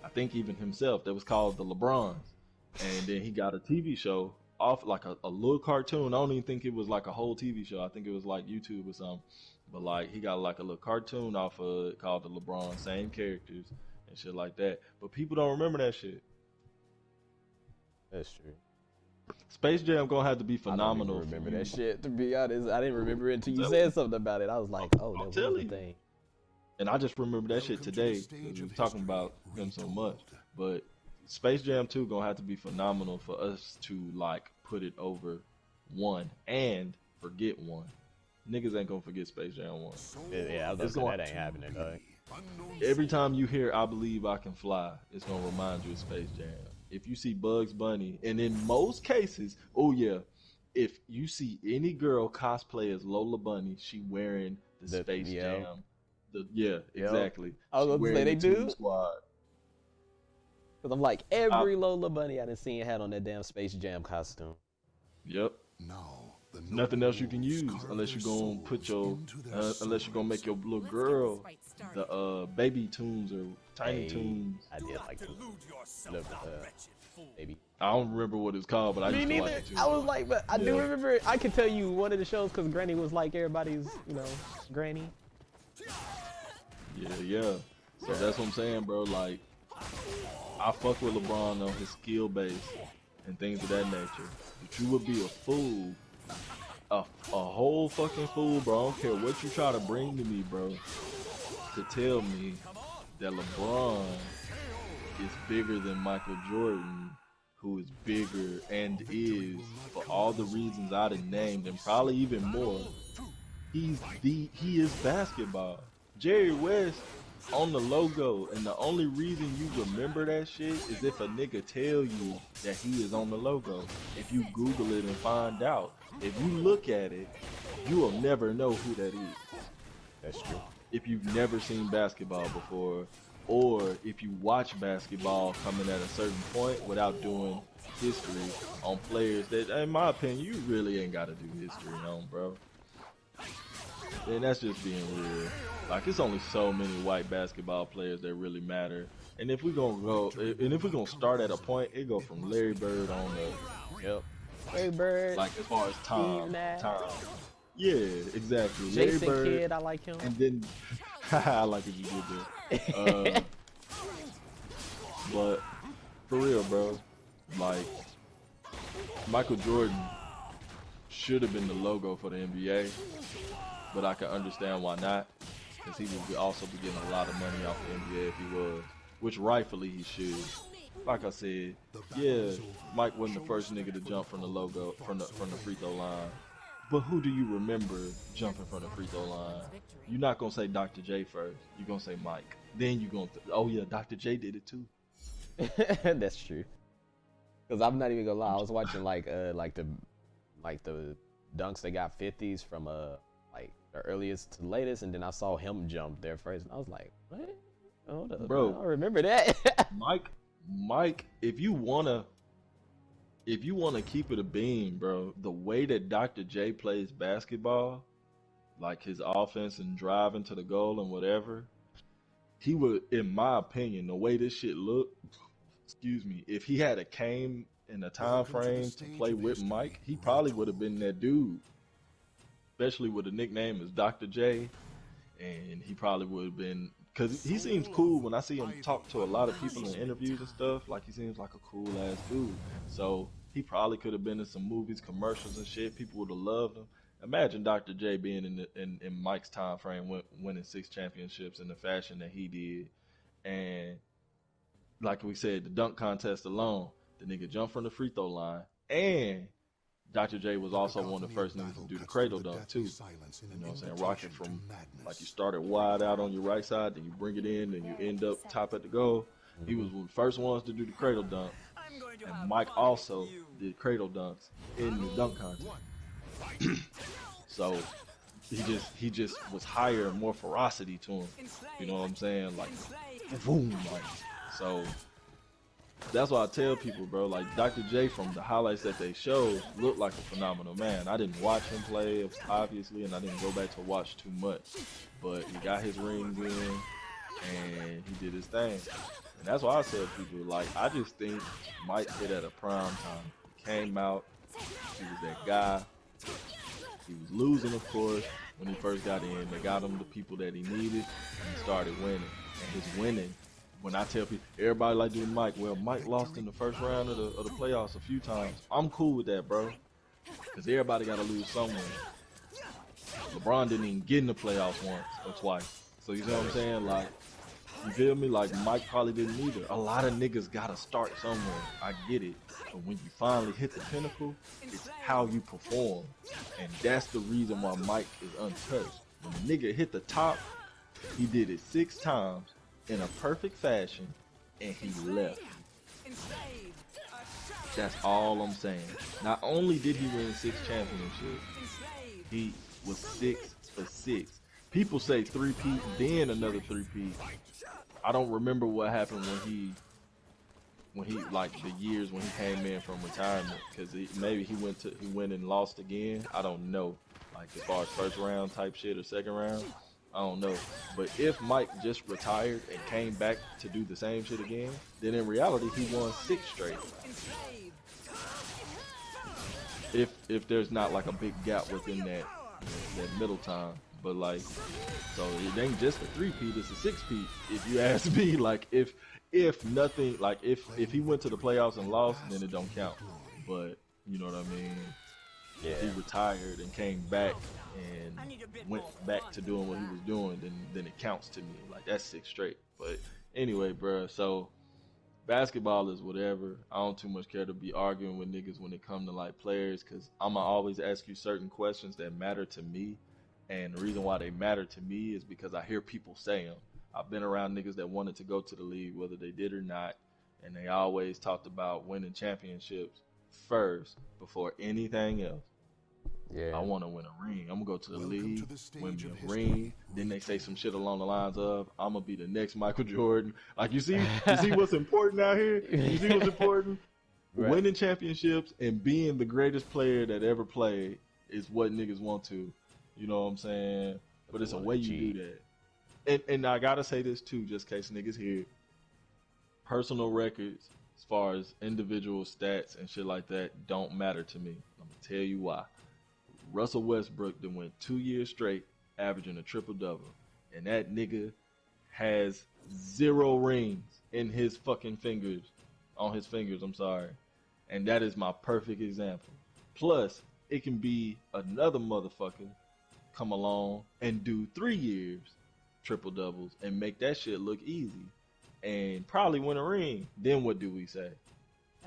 I think even himself. That was called the LeBrons. And then he got a TV show off, like a little cartoon. I don't even think it was like a whole TV show. I think it was like YouTube or something. But like he got like a little cartoon off of it called the LeBron, same characters and shit like that. But people don't remember that shit. That's true. Space Jam gonna have to be phenomenal. I don't even remember that shit, to be honest. I didn't remember it until you said something about it. I was like, oh, that was the thing. And I just remember that shit today because we were talking about him so much. But Space Jam 2 gonna have to be phenomenal for us to like put it over 1 and forget 1. Niggas ain't gonna forget Space Jam 1. Yeah, I was gonna say that ain't happening, dog. Every time you hear I Believe I Can Fly, it's gonna remind you of Space Jam. If you see Bugs Bunny, and in most cases, oh yeah, if you see any girl cosplay as Lola Bunny, she wearing the Space Jam. Exactly. I was gonna say they do. Squad. Cause I'm like, every Lola Bunny I done seen had on that damn Space Jam costume. Yep. Nothing else you can use unless you're gonna put your, unless you're gonna make your little girl the baby tunes or Tiny Toons. I did like baby. I don't remember what it's called, but I used to like it too. I was like, but I do remember. I can tell you one of the shows because Granny was like everybody's, Granny. Yeah. So that's what I'm saying, bro. Like, I fuck with LeBron on his skill base and things of that nature. But you would be a fool, a whole fucking fool, bro. I don't care what you try to bring to me, bro, to tell me that LeBron is bigger than Michael Jordan, who is bigger and is, for all the reasons I done named and probably even more. He is basketball. Jerry West on the logo, and the only reason you remember that shit is if a nigga tell you that he is on the logo. If you Google it and find out. If you look at it, you will never know who that is. That's true. If you've never seen basketball before, or if you watch basketball coming at a certain point without doing history on players that, in my opinion, you really ain't got to do history on, bro. And that's just being real. Like, it's only so many white basketball players that really matter. And if we're gonna start at a point, it go from Larry Bird on up. Yep. Larry Bird. Like, as far as time. Yeah, exactly. Jason Larry Bird, Kidd, I like him. and then I like what you did there. But for real, bro, like, Michael Jordan should have been the logo for the NBA, but I can understand why not, because he would also be getting a lot of money off the NBA if he was, which rightfully he should. Like I said, yeah, Mike wasn't the first nigga to jump from the logo from the free throw line. But who do you remember jumping from the free throw line? You're not gonna say Dr. J first. You're gonna say Mike. Then you're gonna oh yeah, Dr. J did it too. That's true. Cause I'm not even gonna lie, I was watching like the dunks that got 50s from like the earliest to the latest, and then I saw him jump there first, and I was like, what? Hold up, bro, I don't remember that. Mike, if you wanna keep it a beam, bro, the way that Dr. J plays basketball, like his offense and driving to the goal and whatever, he would, in my opinion, the way this shit looked, excuse me, if he had came in a time frame to play with Mike, he probably would have been that dude. Especially with a nickname as Dr. J, and he probably would have been, because he seems cool when I see him talk to a lot of people in interviews and stuff, like he seems like a cool ass dude. So he probably could have been in some movies, commercials and shit. People would have loved him. Imagine Dr. J being in Mike's time frame, winning 6 championships in the fashion that he did. And like we said, the dunk contest alone, the nigga jumped from the free throw line, and Dr. J was also one of the first niggas to do the cradle dunk too. You know what I'm saying? Rocket from, like, you started wide out on your right side, then you bring it in, then you end up top at the goal. He was one of the first ones to do the cradle dunk. And Mike also did cradle dunks in the dunk contest. So he just was higher and more ferocity to him. You know what I'm saying? Like, boom, like, so that's why I tell people, bro, like, Dr. J, from the highlights that they showed, looked like a phenomenal man. I didn't watch him play, obviously, and I didn't go back to watch too much. But he got his ring in, and he did his thing. And that's why I tell people, like, I just think Mike hit at a prime time. He came out, he was that guy. He was losing, of course, when he first got in. They got him the people that he needed, and he started winning. And his winning, when I tell people, everybody like doing Mike, well, Mike lost in the first round of the playoffs a few times. I'm cool with that, bro, because everybody got to lose somewhere. LeBron didn't even get in the playoffs once or twice. So you know what I'm saying? Like, you feel me? Like, Mike probably didn't either. A lot of niggas got to start somewhere. I get it. But when you finally hit the pinnacle, it's how you perform. And that's the reason why Mike is untouched. When the nigga hit the top, he did it 6 times in a perfect fashion, and he left. That's all I'm saying. Not only did he win 6 championships, he was 6 for 6. People say 3-peat, then another 3-peat. I don't remember what happened when he like the years when he came in from retirement, because maybe he went and lost again. I don't know, like as far as first round type shit or second round, I don't know. But if Mike just retired and came back to do the same shit again, then in reality he won 6 straight. If there's not like a big gap within that middle time. But like, so it ain't just a 3-peat, it's a 6-peat. If you ask me, like, if if nothing, like if he went to the playoffs and lost, then it don't count. But you know what I mean? Yeah. If he retired and came back and went back to doing what he was doing, then it counts to me. Like that's 6 straight. But anyway, bro. So basketball is whatever. I don't too much care to be arguing with niggas when it come to like players, because I'ma always ask you certain questions that matter to me. And the reason why they matter to me is because I hear people say them. I've been around niggas that wanted to go to the league, whether they did or not, and they always talked about winning championships first before anything else. Yeah. I want to win a ring. I'm going to go to the Welcome league, to the stage win me of a history. ring. Then they say some shit along the lines of, I'm going to be the next Michael Jordan. Like, you see what's important out here? You see what's important? Right. Winning championships and being the greatest player that ever played is what niggas want to. You know what I'm saying? But it's a way you do that. And I got to say this, too, just in case niggas hear. Personal records, as far as individual stats and shit like that, don't matter to me. I'm going to tell you why. Russell Westbrook that went 2 years straight averaging a triple-double. And that nigga has 0 rings in his fucking fingers. On his fingers, I'm sorry. And that is my perfect example. Plus, it can be another motherfucker come along and do 3 years triple-doubles and make that shit look easy. And probably win a ring. Then what do we say?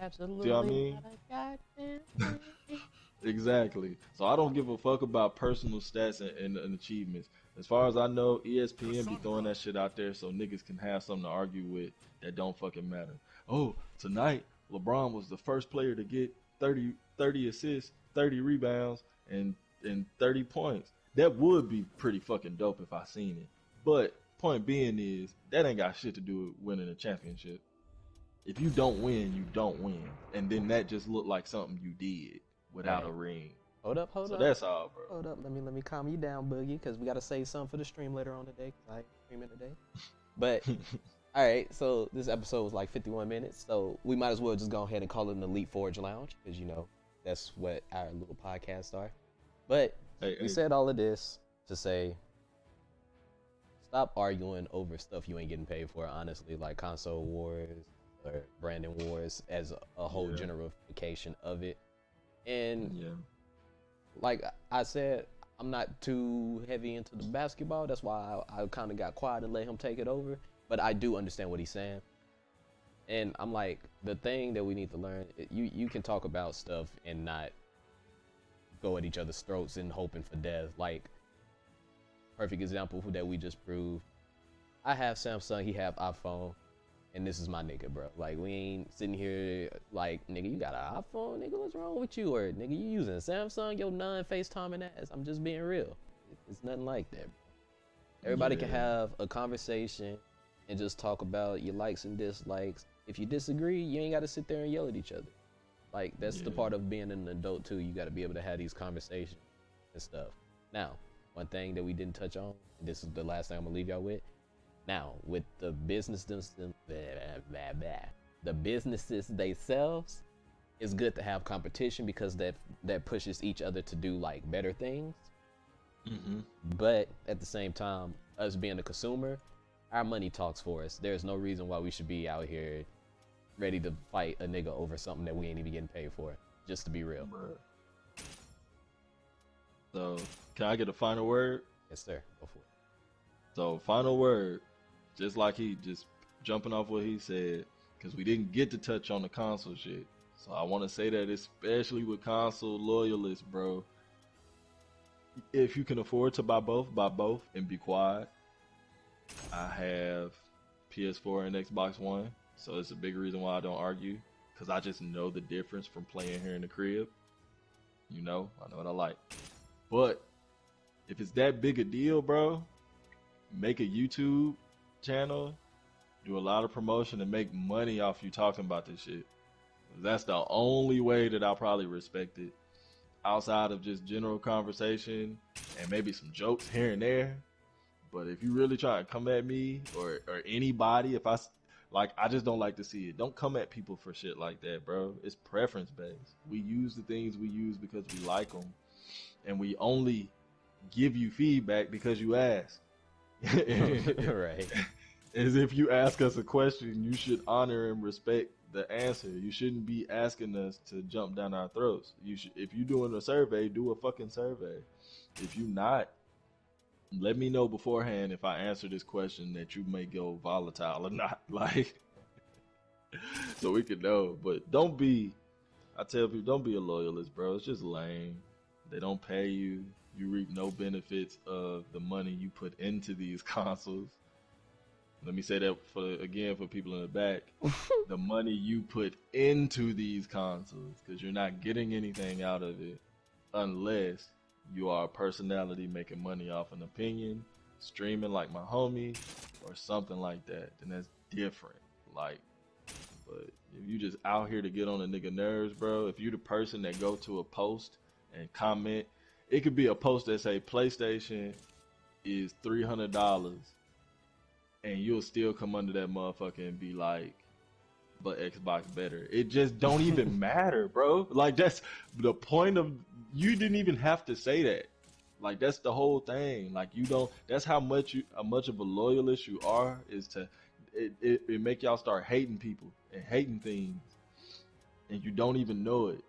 Absolutely. Do you know what I mean? Not a goddamn thing. Exactly. So I don't give a fuck about personal stats and achievements. As far as I know, ESPN be throwing that shit out there so niggas can have something to argue with that don't fucking matter. Oh, tonight LeBron was the first player to get 30 assists, 30 rebounds, and 30 points. That would be pretty fucking dope if I seen it. But point being is that ain't got shit to do with winning a championship. If you don't win, you don't win. And then that just looked like something you did without a ring. Hold up. So that's all, bro. Hold up. Let me calm you down, Boogie, because we got to save something for the stream later on today, because I ain't streaming today. But, all right, so this episode was like 51 minutes, so we might as well just go ahead and call it an Elite Forge Lounge, because, you know, that's what our little podcasts are. But we said all of this to say, stop arguing over stuff you ain't getting paid for, honestly, like console wars or branding wars as a whole generalification of it. And like I said, I'm not too heavy into the basketball. That's why I kind of got quiet and let him take it over. But I do understand what he's saying. And I'm like, the thing that we need to learn, you can talk about stuff and not go at each other's throats and hoping for death. Like, perfect example that we just proved. I have Samsung, he have iPhone, and this is my nigga, bro. Like, we ain't sitting here like, nigga, you got an iPhone, nigga, what's wrong with you? Or, nigga, you using Samsung, your non-FaceTiming ass. I'm just being real. It's nothing like that, bro. Everybody can have a conversation and just talk about your likes and dislikes. If you disagree, you ain't got to sit there and yell at each other. Like, that's the part of being an adult, too. You got to be able to have these conversations and stuff. Now, one thing that we didn't touch on, and this is the last thing I'm going to leave y'all with. Now, with the businesses themselves, it's good to have competition because that pushes each other to do like better things. But at the same time, us being a consumer, our money talks for us. There's no reason why we should be out here ready to fight a nigga over something that we ain't even getting paid for, just to be real. So, can I get a final word? Yes, sir. Go for it. So, final word. Just like he just jumping off what he said, because we didn't get to touch on the console shit. So I want to say that, especially with console loyalists, bro. If you can afford to buy both, and be quiet. I have PS4 and Xbox One, so it's a big reason why I don't argue, because I just know the difference from playing here in the crib. You know, I know what I like. But if it's that big a deal, bro, make a YouTube channel, do a lot of promotion, and make money off you talking about this shit. That's the only way that I'll probably respect it, outside of just general conversation and maybe some jokes here and there. But if you really try to come at me or anybody, I just don't like to see it. Don't come at people for shit like that, bro. It's preference based. We use the things we use because we like them, and we only give you feedback because you ask. Right. is if you ask us a question, you should honor and respect the answer. You shouldn't be asking us to jump down our throats. You should, if you're doing a survey, do a fucking survey. If you not, let me know beforehand if I answer this question that you may go volatile or not. Like, so we can know. But don't be, I tell people, don't be a loyalist, bro. It's just lame. They don't pay you. You reap no benefits of the money you put into these consoles. Let me say that for people in the back. The money you put into these consoles, because you're not getting anything out of it unless you are a personality making money off an opinion, streaming like my homie, or something like that. Then that's different. Like, but if you just out here to get on a nigga nerves, bro, if you the person that go to a post and comment, it could be a post that say PlayStation is $300, and you'll still come under that motherfucker and be like, but Xbox better. It just don't even matter, bro. Like, that's the point of, you didn't even have to say that. Like, that's the whole thing. Like, you don't, that's how much of a loyalist you are, is to, it make y'all start hating people and hating things, and you don't even know it.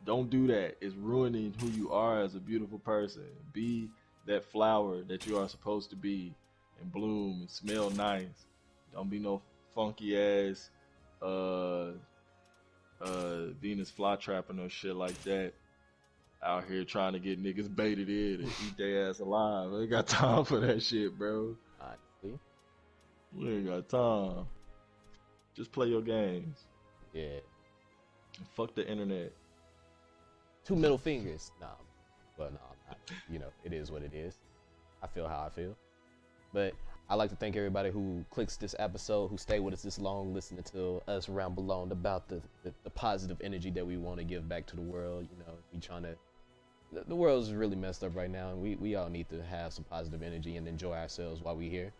Don't do that. It's ruining who you are as a beautiful person. Be that flower that you are supposed to be, and bloom and smell nice. Don't be no funky ass Venus flytrap or no shit like that. Out here trying to get niggas baited in and eat their ass alive. I ain't got time for that shit, bro. Honestly. We ain't got time. Just play your games. Yeah. And fuck the internet. 2 middle fingers. Nah. Well, no, I'm not. You know, it is what it is. I feel how I feel. But I'd like to thank everybody who clicks this episode, who stayed with us this long, listening to us ramble on about the positive energy that we want to give back to the world. You know, we trying to, the world's really messed up right now, and we all need to have some positive energy and enjoy ourselves while we're here.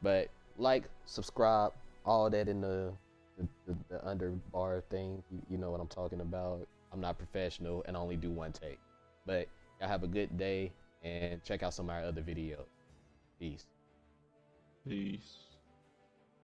But like, subscribe, all that in the underbar thing. You know what I'm talking about. I'm not professional and I only do one take. But y'all have a good day and check out some of our other videos. Peace. Peace.